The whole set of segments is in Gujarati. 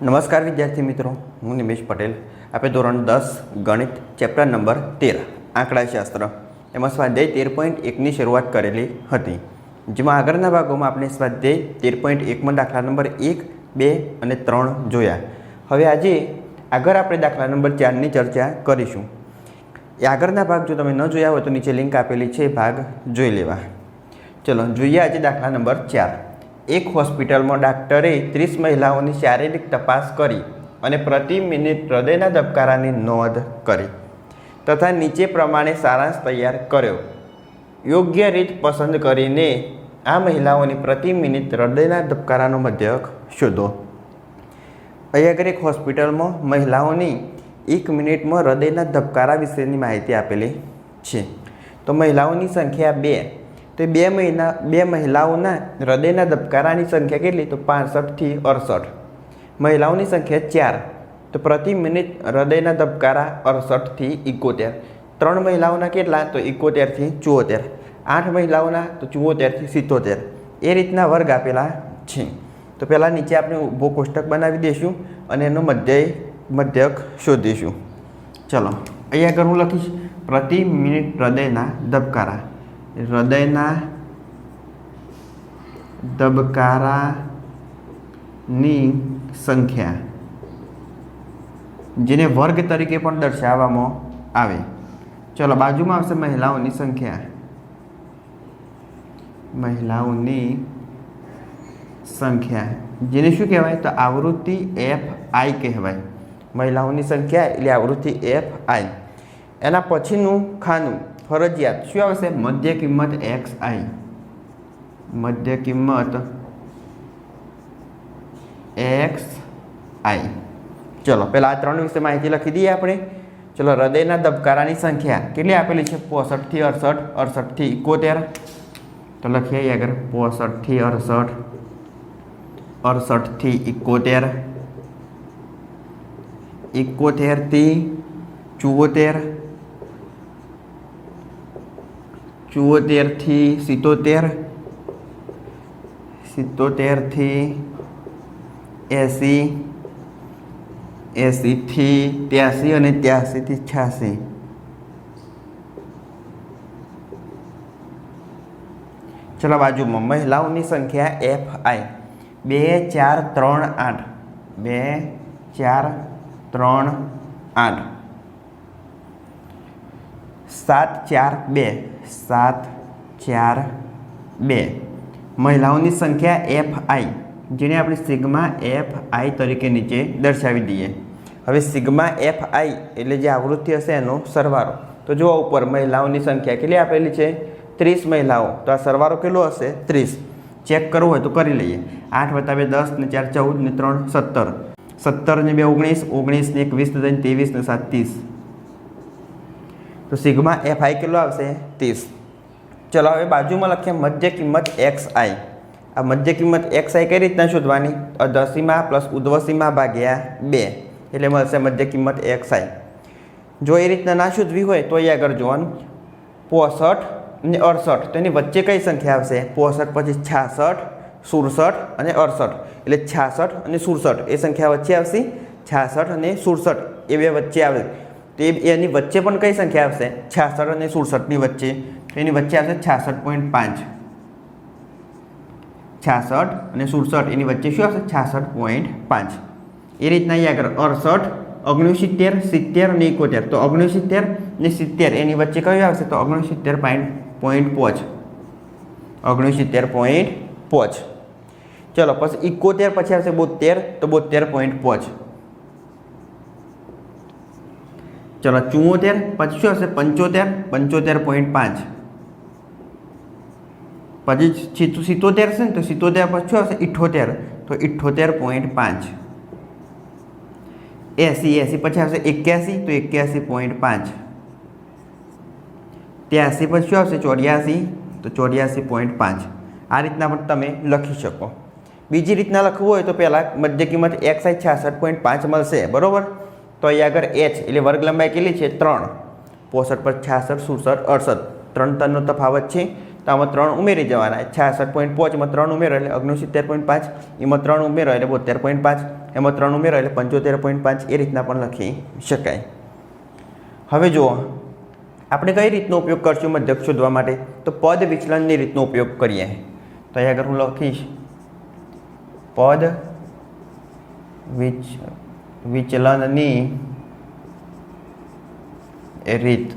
નમસ્કાર વિદ્યાર્થી મિત્રો, હું નિમેશ પટેલ. આપણે ધોરણ 10 ગણિત ચેપ્ટર નંબર 13 આંકડાશાસ્ત્ર એમાં સ્વાધ્યાય 13.1ની શરૂઆત કરેલી હતી, જેમાં આગળના ભાગોમાં આપણે સ્વાધ્યાય 13.1માં દાખલા નંબર 1, 2 અને 3 જોયા. હવે આજે આગળ આપણે દાખલા નંબર 4ની ચર્ચા કરીશું. એ આગળના ભાગ જો તમે ન જોયા હોય તો નીચે લિંક આપેલી છે, ભાગ જોઈ લેવા. ચલો જોઈએ આજે દાખલા નંબર 4. એક હોસ્પિટલમાં ડૉક્ટરે 30 મહિલાઓની શારીરિક તપાસ કરી અને પ્રતિ મિનિટ હૃદયના ધબકારાની નોંધ કરી તથા નીચે પ્રમાણે સારાંશ તૈયાર કર્યો. યોગ્ય રીત પસંદ કરીને આ મહિલાઓની પ્રતિ મિનિટ હૃદયના ધબકારાનો મધ્યક શોધો. અહીં આગળ એક હોસ્પિટલમાં મહિલાઓની 1 મિનિટમાં હૃદયના ધબકારા વિશેની માહિતી આપેલી છે. તો મહિલાઓની સંખ્યા 2. તો બે મહિલાઓના હૃદયના ધબકારાની સંખ્યા કેટલી? તો 65 થી 68. મહિલાઓની સંખ્યા 4. તો પ્રતિ મિનિટ હૃદયના ધબકારા 68 થી 71. 3 મહિલાઓના કેટલા? તો 71 થી 74. 8 મહિલાઓના તો 74 થી 77. એ રીતના વર્ગ આપેલા છે. તો પહેલાં નીચે આપણે ઊભો કોષ્ટક બનાવી દઈશું અને એનો મધ્યક શોધીશું. ચલો અહીંયા આગળ હું લખીશ પ્રતિ મિનિટ હૃદયના ધબકારા. હૃદયના ધબકારાની સંખ્યા, જેને વર્ગ તરીકે પણ દર્શાવવામાં આવે. ચલો બાજુમાં આવશે મહિલાઓની સંખ્યા. મહિલાઓની સંખ્યા જેને શું કહેવાય? તો આવૃત્તિ FI કહેવાય. મહિલાઓની સંખ્યા એટલે આવૃત્તિ FI. એના પછીનું ખાનું ફરજિયાત શું આવશે? મધ્ય કિંમત XI. મધ્ય કિંમત XI. ચલો પહેલાં આ 3 વિશે માહિતી લખી દઈએ આપણે. ચલો હૃદયના ધબકારાની સંખ્યા કેટલી આપેલી છે? 65 થી 68, 68 થી 71. તો લખીએ આગળ 65 થી 68, 68 થી 71, 71 થી 74, 74 થી 77, 77 થી 80, 80 થી 83 અને 83 થી 86. ચલો બાજુમાં મહિલાઓની સંખ્યા FI 2, 4, 3, 8. 2, 4, 3, 8. 7, 4, 2. 7, 4, 2. મહિલાઓની સંખ્યા FI, જેને આપણે સિગ્મા FI તરીકે નીચે દર્શાવી દઈએ. હવે સિગ્મા FI એટલે જે આવૃત્તિ હશે એનો સરવાળો. તો જુઓ ઉપર મહિલાઓની સંખ્યા કેટલી આપેલી છે? 30 મહિલાઓ. તો આ સરવાળો કેટલો હશે? 30. ચેક કરવું હોય તો કરી લઈએ. 8 + 2 10 ને 4 14 ને 3 17. 17 ને 2 19, 19 ને 1 20 ને 23 ને 7 30. તો સિગ્મા FI કેટલો આવશે? 30. ચલો હવે બાજુમાં લખીએ મધ્ય કિંમત XI. આ મધ્ય કિંમત XI કઈ રીતના શોધવાની? અધસીમા પ્લસ ઉર્ધ્વસીમા ભાગ્યા 2 એટલે મળશે મધ્ય કિંમત XI. જો એ રીતના ના શોધવી હોય તો અહીં આગળ જોવાનું 65 અને 68. તો એની વચ્ચે કઈ સંખ્યા આવશે? 65 પછી 66, 67 અને 68. એટલે 66 અને 67 એ સંખ્યા વચ્ચે આવશે. 66 અને 67 એ બે વચ્ચે આવે. તો એની વચ્ચે પણ કઈ સંખ્યા આવશે? 66 અને 67ની વચ્ચે. તો એની વચ્ચે આવશે 66.5. 66 અને 67 એની વચ્ચે શું આવશે? 66.5. એ રીતના અહીંયા આગળ 68, 69, 70 અને 71. તો 69 અને 70 એની વચ્ચે કયું આવશે? તો 69.5. 69.5. ચલો પછી 71 પછી આવશે 72. તો 72.5. ચલો 74 પછી શું આવશે? 75. 75.5. પછી 77 છે ને, તો 77 પછી શું આવશે? 78. તો 78.5. 80 પછી આવશે 81. તો 81.5. 83 પછી શું આવશે? 84. તો 84.5. આ રીતના પણ તમે લખી શકો. બીજી રીતના લખવું હોય તો પહેલાં મધ્ય કિંમત XI 66.5 મળશે, બરાબર. તો અહીં આગળ H એટલે વર્ગ લંબાઈ કેટલી છે? 3. 65 પર 66, 67, 68. 3 3નો તફાવત છે. તો આમાં 3 ઉમેરી જવાના 66.5 માં 3 ઉમેરો એટલે 69.5 એમાં 3 ઉમેરો એટલે 72.5 એમાં 3 ઉમેરો એટલે 75.5 એ રીતના પણ લખી શકાય. હવે જુઓ આપણે કઈ રીતનો ઉપયોગ કરશું મધ્યક શોધવા માટે તો પદ વિચલનની રીતનો ઉપયોગ કરીએ. તો અહીં આગળ હું લખીશ પદ વિચલનની રીત.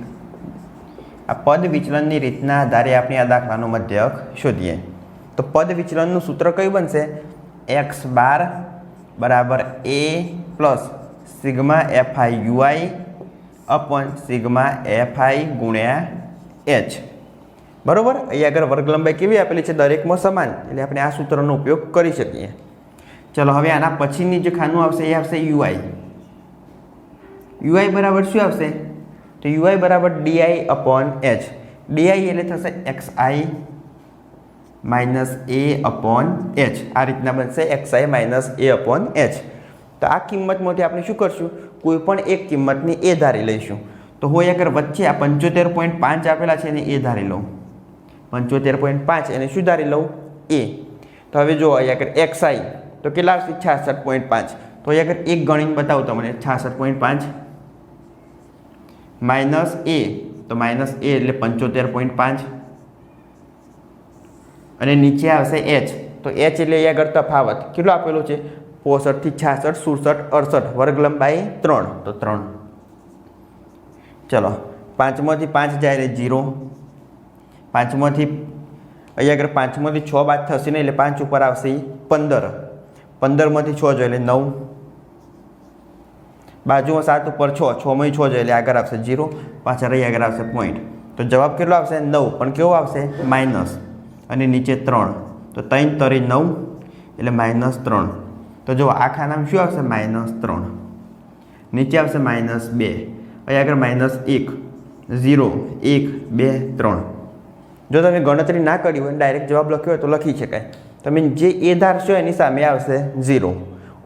આ પદ વિચલનની રીતના આધારે આપણે આ દાખલાનો મધ્યક શોધીએ. તો પદ વિચલનનું સૂત્ર કયું બનશે x બાર બરાબર a plus sigma fi ui upon sigma fi ગુણ્યા h. બરાબર. અહીં આગળ વર્ગ લંબાઈ કેવી આપેલી છે દરેકમાં સમાન એટલે આપણે આ સૂત્રનો ઉપયોગ કરી શકીએ. ચલો હવે આના પછીની જે ખાનું આવશે એ આવશે ui. ui બરાબર શું આવશે તો ui બરાબર di અપોન h. di એટલે થશે xi minus a upon h. આ રીતના બનશે xi minus a upon h. તો આ કિંમતમાંથી આપણે શું કરશું કોઈ પણ એક કિંમતની એ ધારી લઈશું. તો હું આગળ વચ્ચે આ 75.5 આપેલા છે એને એ ધારી લઉં 75.5 એને શું ધારી લઉં એ. તો હવે જો અહીં આગળ xi તો કેટલા આવશે 66.5. તો અહીં આગળ એક ગણીને બતાવું તમને 66.5 માઇનસ એ તો માઇનસ એ એટલે 75.5 અને નીચે આવશે h. તો h એટલે અહીં આગળ તફાવત કેટલો આપેલો છે 65 થી 66 67 68 વર્ગ લંબાઈ 3 તો 3. ચલો 5 માંથી 5 જાય એટલે 0. 5 માંથી અહીં આગળ 5 માંથી 6 બાદ થશે ને એટલે 5 ઉપર આવશે 15. 15 માંથી 6 જોઈએ એટલે 9. બાજુમાં 7 ઉપર 6 6 માંથી 6 જોઈએ એટલે આગળ આવશે 0. પાછળ અહીં આગળ આવશે પોઈન્ટ. તો જવાબ કેટલો આવશે 9 પણ કેવો આવશે માઇનસ અને નીચે 3. તો 3 તરી 9 એટલે -3. તો જો આ ખાનામાં શું આવશે -3. નીચે આવશે -2. અહીં આગળ -1 0 1 2 3. જો તમે ગણતરી ના કરી હોય ડાયરેક્ટ જવાબ લખ્યો હોય તો લખી શકાય. તમે જે એ ધારશો એની સામે આવશે 0.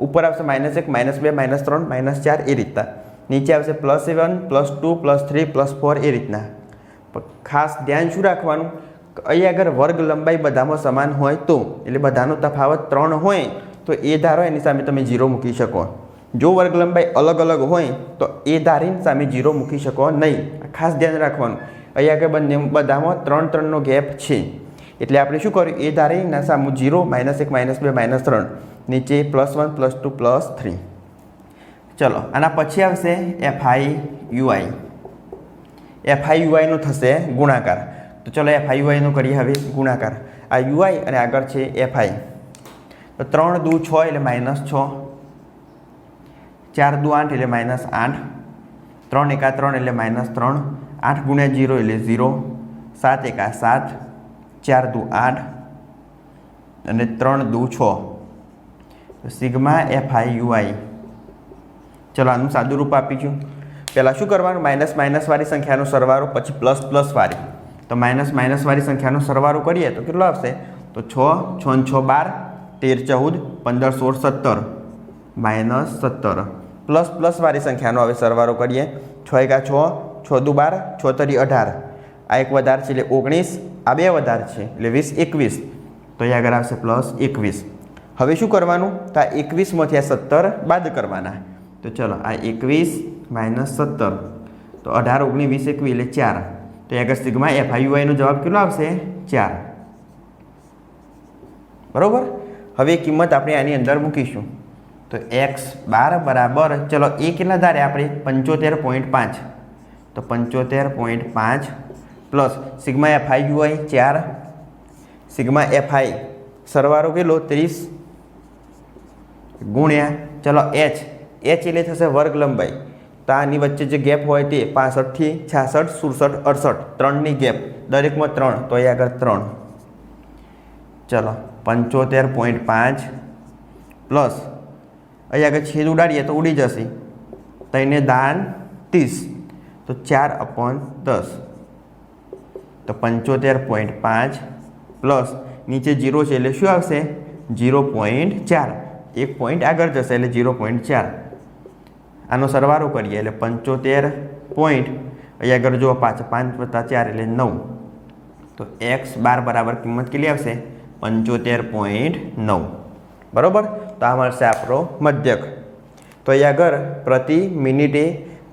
ઉપર આવશે -1 -2 -3 -4 એ રીતના. નીચે આવશે +7 +2 +3 +4 એ રીતના. ખાસ ધ્યાન શું રાખવાનું અહીં આગળ વર્ગ લંબાઈ બધામાં સમાન હોય તો એટલે બધાનો તફાવત 3 હોય તો એ ધારો એની સામે તમે 0 મૂકી શકો. જો વર્ગ લંબાઈ અલગ અલગ હોય તો એ ધારીની સામે 0 મૂકી શકો નહીં. ખાસ ધ્યાન રાખવાનું અહીં આગળ બંને બધામાં 3 3નો ગેપ છે એટલે આપણે શું કર્યું એ ધારીના સામે 0 -1 -2 -3 નીચે +1 +2 +3. ચલો આના પછી આવશે fi ui. fi ui નો થશે ગુણાકાર. તો ચલો fi ui નો કરીએ હવે ગુણાકાર. આ ui અને આગળ છે fi. તો 3 દુ 6 એટલે -6. 4 દુ 8 એટલે -8. 3 એકા 3 એટલે -3. 8 ગુણ્યા 0 એટલે 0. 7 એકા 7. 4 દુ 8 અને 3 દુ 6. તો સિગ્મા fi ui. ચલો આનું સાદું રૂપ આપીશું. પહેલાં શું કરવાનું માઇનસ વાળી સંખ્યાનો સરવાળો પછી પ્લસ વાળી. તો માઇનસ વાળી સંખ્યાનો સરવાળો કરીએ તો કેટલો આવશે તો 6 6 6 12 13 14 15 16 -17 પ્લસ વાળી સંખ્યાનો હવે સરવાળો કરીએ. 6 એકા 6 6 દુ 12 6 તરી 18. આ એક વધારે છે એટલે 19. આ બે વધારે છે એટલે 20 21. તો અહીં આગળ આવશે +21. હવે શું કરવાનું તો આ 21માંથી આ 17 બાદ કરવાના. તો ચલો આ 21 - 17 તો 18 19 20 21 એટલે 4. તો આગળ સિગ્મા fi ui નો જવાબ કેટલો આવશે 4. બરોબર. હવે કિંમત આપણે આની અંદર મૂકીશું. તો x બાર બરાબર ચલો એ કેટલા ધારે આપણે 75.5. તો 75.5 plus sigma fi ui 4. Sigma fi સરવાળો કેટલો 30 ગુણ્યા ચલો h એટલે થશે વર્ગ લંબાઈ. તો આની વચ્ચે જે ગેપ હોય તે 65 થી 66 67 68 3ની ગેપ દરેકમાં 3 તો અહીં આગળ 3. ચલો 75.5 પ્લસ અહીં આગળ છેદ ઉડાડીએ તો ઉડી જશે. તો એને દાન 30 તો 4/10. તો 75.5 પ્લસ નીચે 0 છે એટલે શું આવશે 0.4. 1 પોઈન્ટ આગળ જશે એટલે 0.4. આનો સરવાળો કરીએ એટલે 75 પોઈન્ટ અહીં આગળ જો 5 5 + 4 એટલે 9. તો તો x12 બરાબર કિંમત કેટલી આવશે 75.9 બરાબર। તો આ મળશે આપણો મધ્યક। તો અહીં આગળ પ્રતિ મિનિટે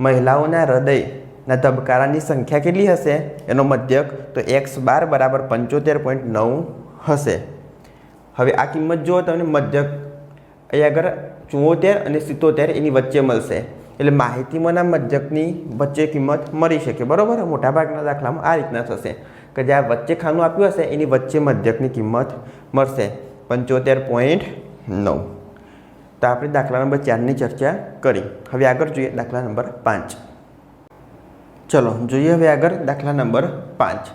મહિલાઓના હૃદયના ધબકારાની સંખ્યા કેટલી હશે એનો મધ્યક તો x12 બરાબર 75.9 હશે। હવે આ કિંમત જો તમને મધ્યક અહીં આગળ 74 અને 77 એની વચ્ચે મળશે, એટલે માહિતીમાંના મધ્યકની વચ્ચે કિંમત મળી શકે બરાબર। મોટાભાગના દાખલામાં આ રીતના થશે કે જે આ વચ્ચે ખાનું આપ્યું હશે એની વચ્ચે મધ્યકની કિંમત મળશે 75.9। તો આપણે દાખલા નંબર 4ની ચર્ચા કરી। હવે આગળ જોઈએ દાખલા નંબર 5। ચલો જોઈએ હવે આગળ દાખલા નંબર 5।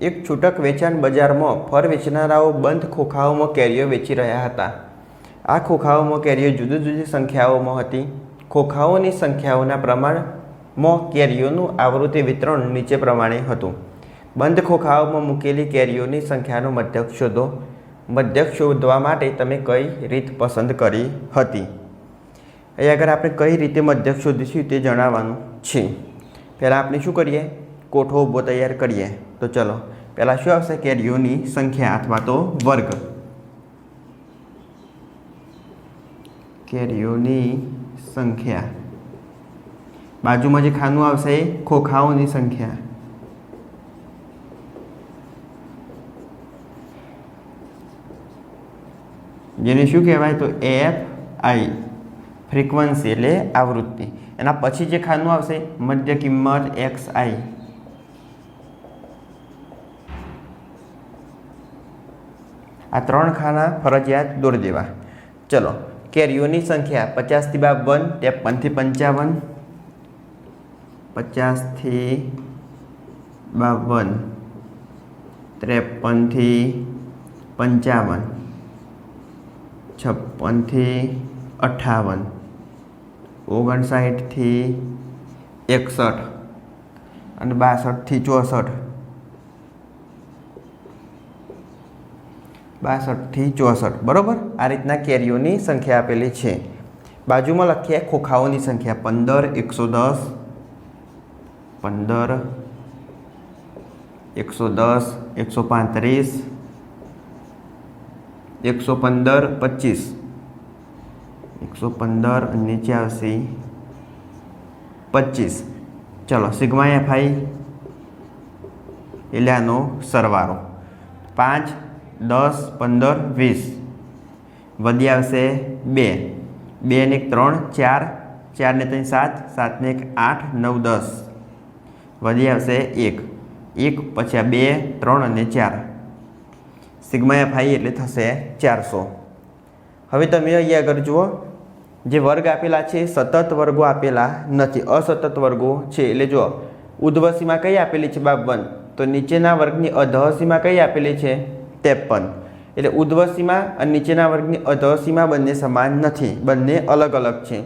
એક છૂટક વેચાણ બજારમાં ફળ વેચનારાઓ બંધ ખોખાઓમાં કેરીઓ વેચી રહ્યા હતા। આ ખોખાઓમાં કેરીઓ જુદી જુદી સંખ્યાઓમાં હતી। ખોખાઓની સંખ્યાઓના પ્રમાણમાં કેરીઓનું આવૃત્તિ વિતરણ નીચે પ્રમાણે હતું। બંધ ખોખાઓમાં મૂકેલી કેરીઓની સંખ્યાનો મધ્યક શોધો। મધ્યક શોધવા માટે તમે કઈ રીત પસંદ કરી હતી? અહીં આગળ આપણે કઈ રીતે મધ્યક શોધીશું તે જણાવવાનું છે। પહેલાં આપણે શું કરીએ, કોઠો ઊભો તૈયાર કરીએ। તો ચલો પહેલાં શું આવશે, કેરીઓની સંખ્યા અથવા તો વર્ગ। કેરીઓની સંખ્યા, બાજુમાં જે ખાનું આવશે એ ખોખાઓની સંખ્યા। જેને શું કહેવાય તો FI ફ્રીક્વન્સી એટલે આવૃત્તિ। એના પછી જે ખાનું આવશે મધ્ય કિંમત XI। આ ત્રણ ખાના ફરજિયાત દોરી દેવા। ચલો કેરીઓની સંખ્યા 50 થી 52, 53 થી 52, 50 થી 52, 53 થી 58, 59 થી 61 અને 62 થી 64, 62 થી 64 બરાબર। આ રીતના કેરીઓની સંખ્યા આપેલી છે। બાજુમાં લખીએ ખોખાઓની સંખ્યા 15, 110, 15, 110, 135, 115, 25, 115 અને નીચે આવશે 25। ચલો સિગ્મા FI એટલે આનો સરવાળો 5, 10, 15, 20 વધી આવશે 2, 2 ને 1 3, 4, 4 ને 3 7, 7 ને 1 8, 9, 10 વધી આવશે 1, 1 પછી આ 2, 3 અને 4 સિગ્મા FI એટલે થશે 400। હવે તમે અહીંયા આગળ જુઓ, જે વર્ગ આપેલા છે સતત વર્ગો આપેલા નથી, અસતત વર્ગો છે। એટલે જો ઉર્ધ્વસીમા કઈ આપેલી છે 52, તો નીચેના વર્ગની અધઃસીમા કઈ આપેલી છે 53। એટલે ઉર્ધ્વસીમા અને નીચેના વર્ગની અધઃસીમા બંને સમાન નથી, બંને અલગ અલગ છે।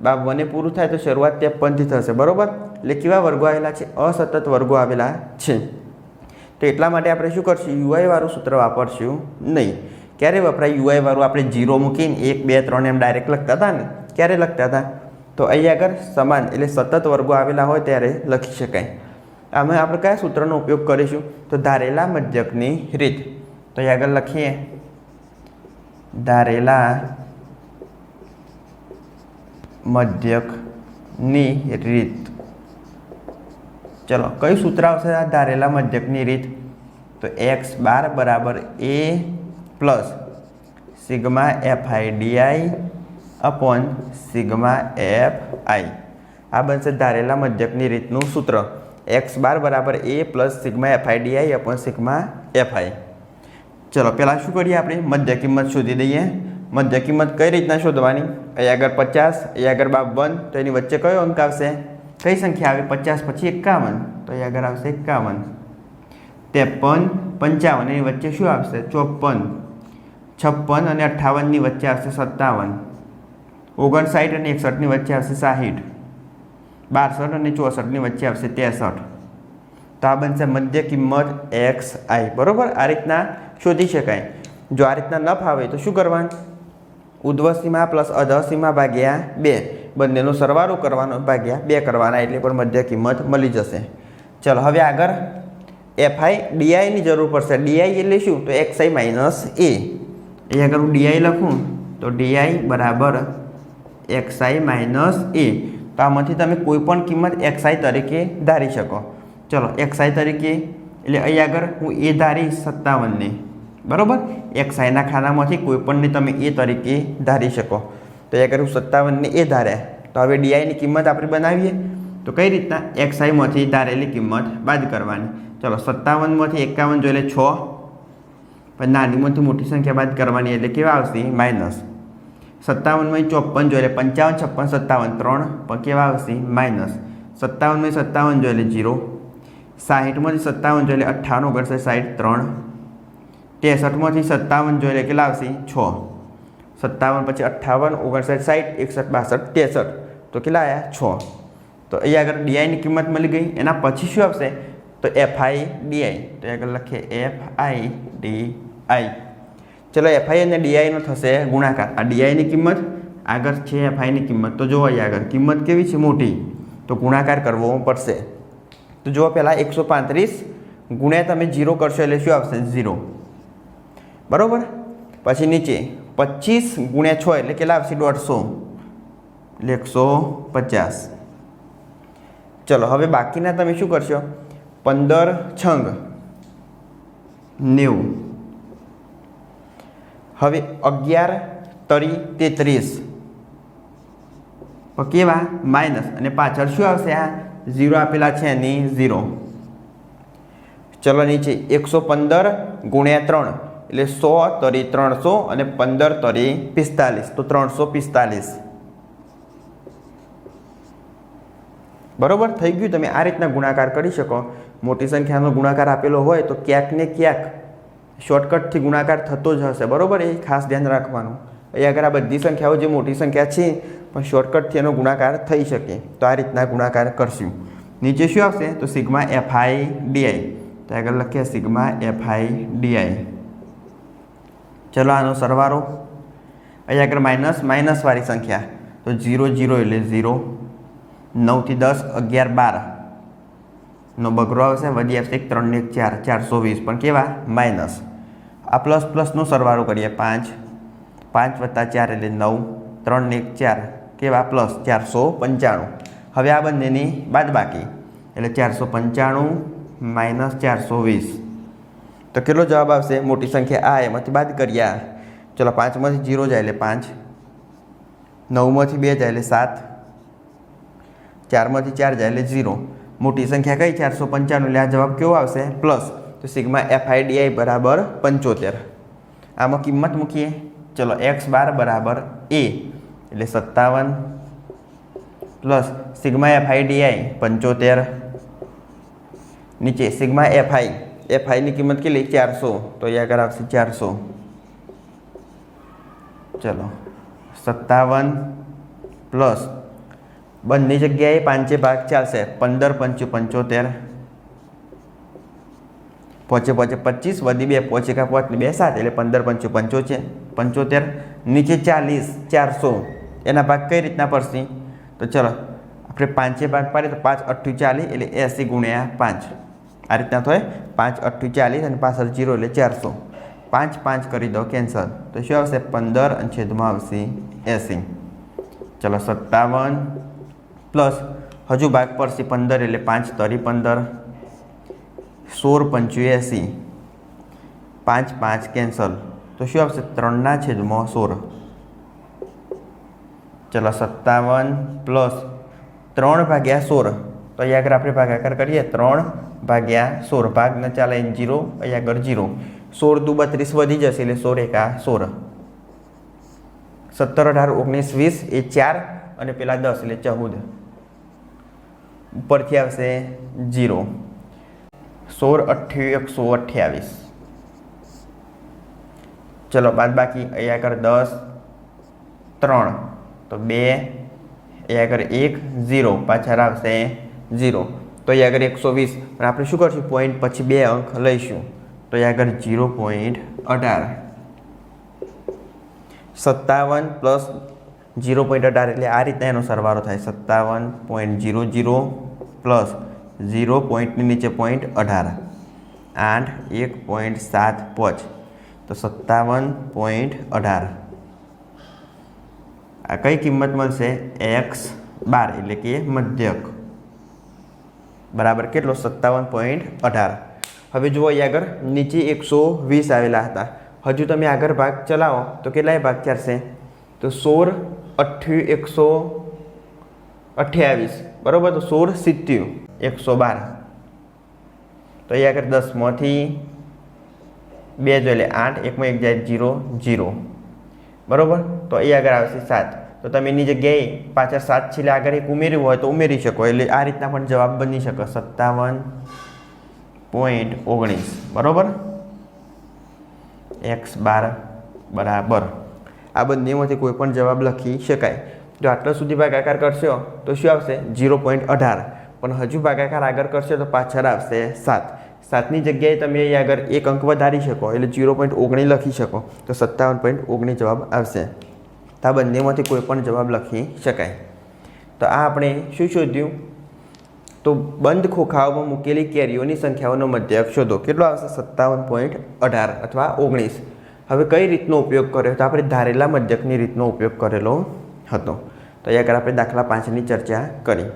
52 પૂરું થાય તો શરૂઆત 53 થી થશે બરાબર। એટલે કેવા વર્ગો આવેલા છે, અસતત વર્ગો આવેલા છે। તો એટલા માટે આપણે શું કરશું, UI વાળું સૂત્ર વાપરશું નહીં। ક્યારે વપરાય UI વાળું, આપણે 0 મૂકીને 1, 2, 3 એમ ડાયરેક્ટ લખતા હતા ને, ક્યારે લખતા હતા તો અહીં આગળ સમાન એટલે સતત વર્ગો આવેલા હોય ત્યારે લખી શકાય। આમાં આપણે કયા સૂત્રનો ઉપયોગ કરીશું તો ધારેલા મધ્યકની રીત। તો અહીં આગળ લખીએ ધારેલા મધ્યકની રીત। ચલો કયું સૂત્ર આવશે આ ધારેલા મધ્યકની રીત તો x12 બરાબર a plus sigma FI DI upon sigma FI। આ બનશે ધારેલા મધ્યકની રીતનું સૂત્ર, x12 બરાબર a plus sigma FI DI upon sigma FI। ચલો પહેલાં શું કરીએ, આપણે મધ્ય કિંમત શોધી દઈએ। મધ્ય કિંમત કઈ રીતના શોધવાની, અહીં આગળ 50, અહીં આગળ 52, તો એની વચ્ચે કયો અંક આવશે, કઈ સંખ્યા આવે 50 પછી 51, તો અહીં આગળ આવશે 51, 53, 55 એની વચ્ચે શું આવશે 54, 56 અને 58 ની વચ્ચે આવશે 57, 59 અને 61 ની વચ્ચે આવશે 60, 62 અને 64 ની વચ્ચે આવશે 63। તો આ બનશે મધ્ય કિંમત XI બરોબર। આ રીતના શોધી શકાય। જો આ રીતના ન ફાવે તો શું કરવાનું, ઉર્ધ્વસીમા પ્લસ અધઃસીમા ભાગ્યા 2 બંનેનો સરવાળો કરવાનો ભાગ્યા 2 કરવાના, એટલે પણ મધ્ય કિંમત મળી જશે। ચલો હવે આગળ એફઆઈ ડીઆઈની જરૂર પડશે. ડીઆઈ એટલે શું? તો એક્સઆઈ માઇનસ એ. અહીંયા આગળ હું ડીઆઈ લખું તો ડીઆઈ બરાબર એક્સઆઈ માઇનસ એ. તો આમાંથી તમે કોઈ પણ કિંમત એક્સઆઈ તરીકે ધારી શકો. ચલો એક્સઆઈ તરીકે એટલે અહીંયા આગળ હું એ ધારીશ 57ને, બરાબર. એક્સઆઈના ખાનામાંથી કોઈ પણને તમે એ તરીકે ધારી શકો. તો અહીંયા આગળ હું 57ને એ ધાર્યા. તો હવે ડીઆઈની કિંમત આપણે બનાવીએ. તો કઈ રીતના? એક્સઆઈમાંથી ધારેલી કિંમત બાદ કરવાની. ચલો 57માંથી 51 જોઈએ એટલે 6, પણ નાનીમાંથી મોટી સંખ્યા બાદ કરવાની એટલે કેવા આવશે? માઇનસ. 57માંથી 54 જોઈએ એટલે 55, 56, 57 3, પણ કેવા આવશે? માઇનસ. 57માંથી 57 જોઈએ એટલે 0. 60માંથી 57 જોઈએ એટલે 58, 59, 60 3. 63માંથી 57 જોઈએ એટલે કેટલા આવશે? 6. 57 પછી 58, 59, 60, 61, 62, 63. તો કેટલા આવ્યા? 6. તો અહીંયા આગળ ડીઆઈની કિંમત મળી ગઈ. એના પછી શું આવશે? તો એફઆઈ ડીઆઈ. તો આગળ લખીએ એફઆઈ ડીઆઈ. ચલો એફઆઈ અને ડીઆઈનો થશે ગુણાકાર. આ ડીઆઈની કિંમત આગળ છે એફઆઈની કિંમત. તો જુઓ અહીંયા આગળ કિંમત કેવી છે? મોટી. તો ગુણાકાર કરવો પડશે. તો જુઓ પહેલાં 135 ગુણ્યા તમે 0 કરશો એટલે શું આવશે? 0, બરાબર. પછી નીચે 25 ગુણ્યા 6 એટલે કેટલા આવશે? 150, એટલે 150. ચલો હવે બાકીના તમે શું કરશો? 15 છંગ 90. હવે 11 તરી 33. કેવા? માઇનસ. અને પાછળ શું આવશે? આ 0 આપેલા છે એની 0. ચલો નીચે 115 ગુણ્યા 3 એટલે 100 તરી 300 અને 15 તરી 45. તો 345. બરોબર થઈ ગયું. તમે આ રીતના ગુણાકાર કરી શકો. મોટી સંખ્યાનો ગુણાકાર આપેલો હોય તો ક્યાંક ને ક્યાંક શોર્ટકટથી ગુણાકાર થતો જ હશે, બરોબર. એ ખાસ ધ્યાન રાખવાનું. અહીં આગળ આ બધી સંખ્યાઓ જે મોટી સંખ્યા છે પણ શોર્ટકટથી એનો ગુણાકાર થઈ શકે. તો આ રીતના ગુણાકાર કરશું. નીચે શું આવશે? તો સિગ્મા એફઆઈ ડીઆઈ. તો આગળ લખીએ સિગ્મા એફઆઈ ડીઆઈ. ચલો આનો સરવાળો. અહીં આગળ માઇનસવાળી સંખ્યા. તો 0 0 એટલે 0. 9 થી 10 11 12 નો બગડો આવશે. વધી આવશે 3 ને 1 4, 420, પણ કેવા? માઇનસ. આ પ્લસ પ્લસનો સરવાળો કરીએ. 5 5 + 4 એટલે 9, 3 ને 1 4, કેવા? પ્લસ 495. હવે આ બંનેની બાદબાકી એટલે 495 માઇનસ 420. તો કેટલો જવાબ આવશે? મોટી સંખ્યા આ એમાંથી બાદ કર્યા. ચલો 5માંથી 0 જાય એટલે 5, 9માંથી 2 જાય એટલે 7, 4માંથી 4 જાય એટલે 0. મોટી સંખ્યા કઈ? 495. એટલે આ જવાબ કેવો આવશે? પ્લસ. તો સિગ્મા એફઆઈ ડીઆઈ બરાબર 75. આમાં કિંમત મૂકીએ. ચલો x બાર બરાબર a એટલે 57 પ્લસ સિગ્મા એફઆઈ ડીઆઈ 75. નીચે સિગ્મા એફઆઈની કિંમત કેટલી? 400. તો અહીંયા આગળ આવશે 400. ચલો 57 પ્લસ બંને જગ્યાએ 5 ભાગ ચાલશે. 15 5 75, 5 5 25, વધી 2 5 1 5 2 7 એટલે 15 5 75. નીચે 40 400 એના ભાગ કઈ રીતના પડશે? તો ચલો આપણે 5 ભાગ પાડીએ તો 5 8 40 એટલે 80 ગુણ્યા 5. આ રીતના થાય. 5 8 40 અને પાછળ 0 એટલે 400. 5 5 કરી દો કેન્સલ. તો શું આવશે? 15 અને છેદમાં આવશે 80. ચલો 57 પ્લસ હજુ ભાગ પડશે 15 એટલે 5 તરી 15, 16 85, 5 5 કેન્સલ. તો શું આવશે? 3/16. ચલો 57 પ્લસ 3/16. તો અહીંયા આગળ આપણે ભાગાકાર કરીએ. 3/16 ભાગ ન ચાલે 0, અહીંયા આગળ 0. 16 દુ 32 વધી જશે એટલે 16 એકા 16. 17 18 19 20 એ 4 અને પેલા 10 એટલે 14. ઉપરથી આવશે 0. 16 8 128. ચલો બાદ બાકી. અહીંયા આગળ 10 3 તો 2, અહીંયા આગળ 1 0, પાછળ આવશે 0. તો અહીંયા આગળ 120. પણ આપણે શું કરશું? પોઈન્ટ પછી 2 અંક લઈશું. તો અહીંયા આગળ 0.18. 57 પ્લસ 0.18 એટલે આ રીતના એનો સરવાળો થાય. 57.00 પ્લસ 0 પોઈન્ટની નીચે 0.18. 8 1.7 તો 57.18 આ કઈ કિંમત મળશે x12 એટલે કે મધ્યક બરાબર કેટલો 57.18 હવે જુઓ અહીં આગળ નીચે 120 આવેલા હતા હજુ તમે આગળ ભાગ ચલાવો તો કેટલાય ભાગ ચાલશે તો 16 128 બરાબર તો 16 70 112 તો અહીં આગળ 10માંથી 2 જો એટલે 8 1 માં 1 જાય 0 0 બરાબર તો અહીં આગળ આવશે 7 તો તમે એની જગ્યાએ પાછા 7 છેલ્લે આગળ એક ઉમેર્યું હોય તો ઉમેરી શકો એટલે આ રીતના પણ જવાબ બની શકે 57.19 બરાબર x12 બરાબર આ બંનેમાંથી કોઈ પણ જવાબ લખી શકાય જો આટલા સુધી ભાગાકાર કરશો તો શું આવશે 0.18 પણ હજુ ભાગાકાર આગળ કરશો તો પાછળ આવશે 7 7ની જગ્યાએ તમે અહીં આગળ એક અંક વધારી શકો એટલે 0.19 લખી શકો તો 57.19 જવાબ આવશે તો આ બંનેમાંથી કોઈ પણ જવાબ લખી શકાય તો આ આપણે શું શોધ્યું તો બંધ ખોખાઓમાં મૂકેલી કેરીઓની સંખ્યાઓનો મધ્યક શોધો કેટલો આવશે 57.18 અથવા 19 હવે કઈ રીતનો ઉપયોગ કર્યો તો આપણે ધારેલા મધ્યકની રીતનો ઉપયોગ કરેલો હતો તો અહીંયા આગળ આપણે દાખલા 5ની ચર્ચા કરી